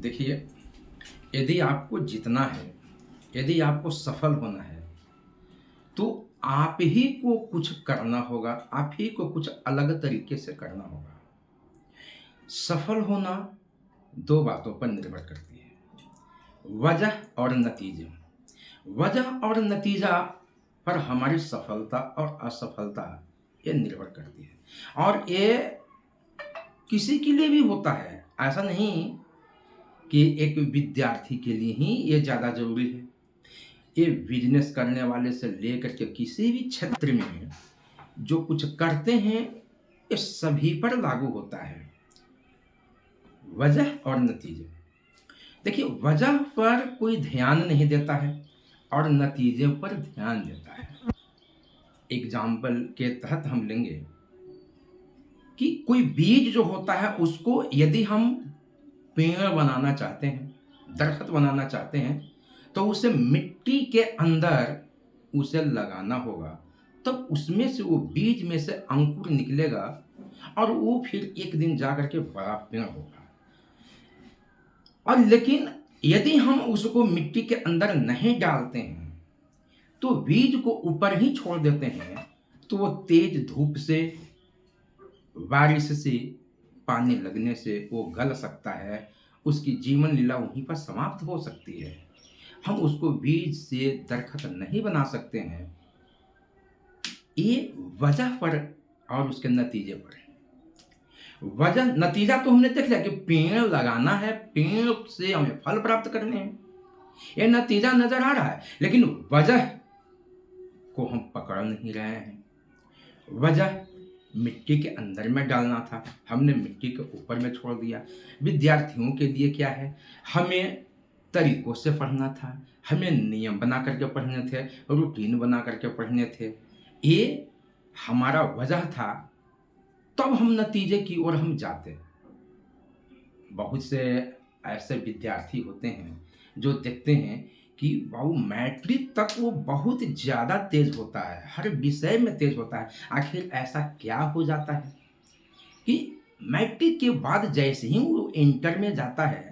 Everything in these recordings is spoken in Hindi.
देखिए, यदि आपको जीतना है, यदि आपको सफल होना है, तो आप ही को कुछ करना होगा, आप ही को कुछ अलग तरीके से करना होगा। सफल होना 2 बातों पर निर्भर करती है, वजह और नतीजे। वजह और नतीजा पर हमारी सफलता और असफलता ये निर्भर करती है और ये किसी के लिए भी होता है। ऐसा नहीं कि एक विद्यार्थी के लिए ही ये ज़्यादा ज़रूरी है। ये बिजनेस करने वाले से लेकर के किसी भी क्षेत्र में जो कुछ करते हैं, ये सभी पर लागू होता है, वजह और नतीजे। देखिए, वजह पर कोई ध्यान नहीं देता है और नतीजे पर ध्यान देता है। एग्जाम्पल के तहत हम लेंगे कि कोई बीज जो होता है उसको यदि हम पेड़ बनाना चाहते हैं, दरख्त बनाना चाहते हैं, तो उसे मिट्टी के अंदर उसे लगाना होगा, तब उसमें से वो बीज में से अंकुर निकलेगा और वो फिर एक दिन जा कर के बड़ा पेड़ होगा। और लेकिन यदि हम उसको मिट्टी के अंदर नहीं डालते हैं, तो बीज को ऊपर ही छोड़ देते हैं, तो वो तेज धूप से, बारिश से, पानी लगने से वो गल सकता है, उसकी जीवन लीला वहीं पर समाप्त हो सकती है। हम उसको बीज से दरख्त नहीं बना सकते हैं। ये वजह पर और उसके नतीजे पर है। वजह नतीजा तो हमने देख लिया कि पेड़ लगाना है, पेड़ से हमें फल प्राप्त करने हैं, ये नतीजा नजर आ रहा है, लेकिन वजह को हम पकड़ नहीं रहे हैं। वजह मिट्टी के अंदर में डालना था, हमने मिट्टी के ऊपर में छोड़ दिया। विद्यार्थियों के लिए क्या है, हमें तरीकों से पढ़ना था, हमें नियम बना करके पढ़ने थे, रूटीन बना करके पढ़ने थे। ये हमारा वजह था, तब हम नतीजे की ओर हम जाते। बहुत से ऐसे विद्यार्थी होते हैं जो देखते हैं कि वो मैट्रिक तक वो बहुत ज़्यादा तेज होता है, हर विषय में तेज होता है। आखिर ऐसा क्या हो जाता है कि मैट्रिक के बाद जैसे ही वो इंटर में जाता है,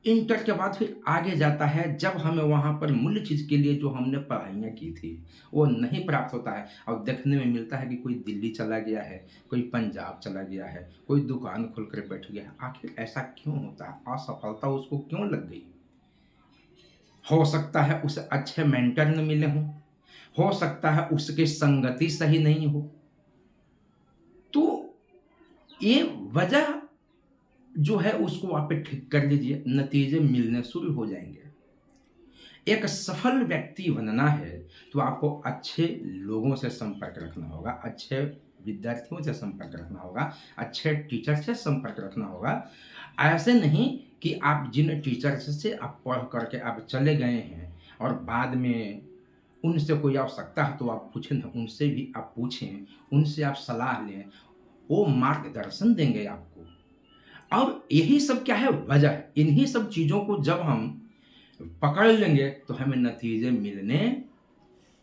इंटर के बाद फिर आगे जाता है, जब हमें वहाँ पर मूल्य चीज़ के लिए जो हमने पढ़ाइयाँ की थी वो नहीं प्राप्त होता है और देखने में मिलता है कि कोई दिल्ली चला गया है, कोई पंजाब चला गया है, कोई दुकान खोल कर बैठ गया है। आखिर ऐसा क्यों होता है? असफलता उसको क्यों लग गई? हो सकता है उसे अच्छे मेंटर न मिले हों, हो सकता है उसकी संगति सही नहीं हो। तो ये वजह जो है उसको आप ठीक कर लीजिए, नतीजे मिलने शुरू हो जाएंगे। एक सफल व्यक्ति बनना है तो आपको अच्छे लोगों से संपर्क रखना होगा, अच्छे विद्यार्थियों से संपर्क रखना होगा, अच्छे टीचर से संपर्क रखना होगा। ऐसे नहीं कि आप जिन टीचर से आप पढ़ करके आप चले गए हैं और बाद में उनसे कोई आवश्यकता है तो आप पूछें ना, उनसे भी आप पूछें, उनसे आप सलाह लें, वो मार्गदर्शन देंगे आपको। और यही सब क्या है, वजह। इन्हीं सब चीज़ों को जब हम पकड़ लेंगे तो हमें नतीजे मिलने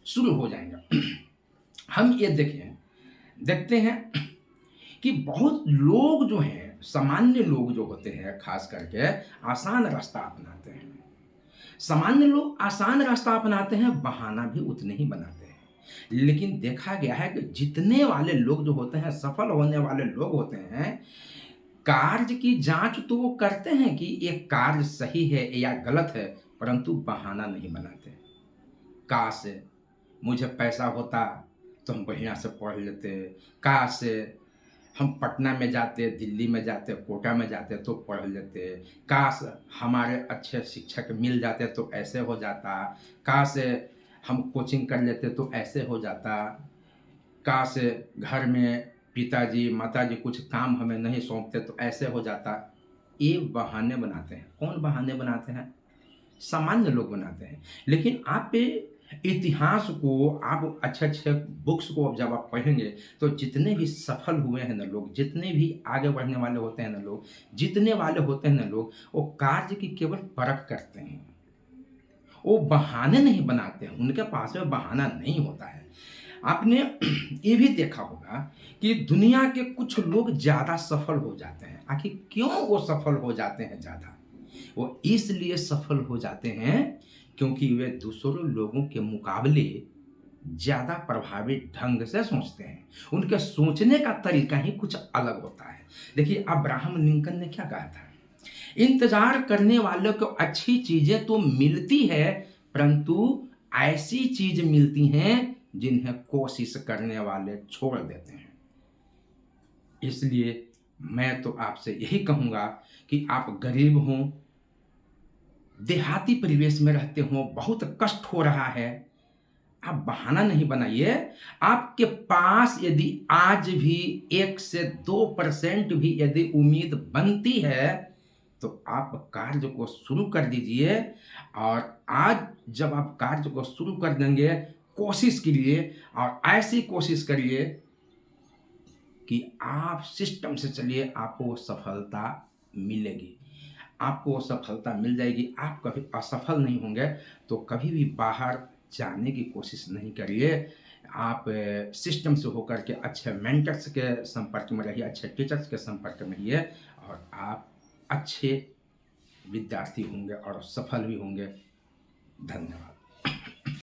शुरू हो जाएंगे। हम ये देखते हैं कि बहुत लोग जो हैं, सामान्य लोग जो होते हैं, खास करके आसान रास्ता अपनाते हैं। सामान्य लोग आसान रास्ता अपनाते हैं, बहाना भी उतने ही बनाते हैं। लेकिन देखा गया है कि जितने वाले लोग जो होते हैं, सफल होने वाले लोग होते हैं, कार्य की जांच तो वो करते हैं कि ये कार्य सही है या गलत है, परंतु बहाना नहीं बनाते। काश मुझे पैसा होता तो हम बढ़िया से पढ़ लेते, काश हम पटना में जाते, दिल्ली में जाते, कोटा में जाते तो पढ़ लेते, काश हमारे अच्छे शिक्षक मिल जाते तो ऐसे हो जाता, काश हम कोचिंग कर लेते तो ऐसे हो जाता, काश घर में पिताजी माताजी कुछ काम हमें नहीं सौंपते तो ऐसे हो जाता। ये बहाने बनाते हैं। कौन बहाने बनाते हैं? सामान्य लोग बनाते हैं। लेकिन आप इतिहास को, आप अच्छे अच्छे बुक्स को जब आप पढ़ेंगे तो जितने भी सफल हुए हैं ना लोग, जितने भी आगे बढ़ने वाले होते हैं ना लोग, जीतने वाले होते हैं ना लोग, वो कार्य की केवल परख करते हैं, वो बहाने नहीं बनाते हैं, उनके पास में बहाना नहीं होता है। आपने ये भी देखा होगा कि दुनिया के कुछ लोग ज़्यादा सफल हो जाते हैं। आखिर क्यों वो सफल हो जाते हैं ज़्यादा? वो इसलिए सफल हो जाते हैं क्योंकि वे दूसरों लोगों के मुकाबले ज़्यादा प्रभावी ढंग से सोचते हैं। उनके सोचने का तरीका ही कुछ अलग होता है। देखिए अब्राहम लिंकन ने क्या कहा था? इंतज़ार करने वालों को अच्छी चीज़ें तो मिलती है, परंतु ऐसी चीज़ मिलती हैं जिन्हें कोशिश करने वाले छोड़ देते हैं। इसलिए मैं तो आपसे यही कहूँगा कि आप गरीब हों, देहाती परिवेश में रहते हों, बहुत कष्ट हो रहा है, आप बहाना नहीं बनाइए। आपके पास यदि आज भी 1 से 2% भी यदि उम्मीद बनती है, तो आप कार्य को शुरू कर दीजिए। और आज जब आप कार्य को शुरू कर देंगे, कोशिश कीजिए और ऐसी कोशिश करिए कि आप सिस्टम से चलिए, आपको वो सफलता मिलेगी। आपको वो सफलता मिल जाएगी, आप कभी असफल नहीं होंगे। तो कभी भी बाहर जाने की कोशिश नहीं करिए। आप सिस्टम से होकर के अच्छे मेंटर्स के संपर्क में रहिए, अच्छे टीचर्स के संपर्क में रहिए और आप अच्छे विद्यार्थी होंगे और सफल भी होंगे। धन्यवाद।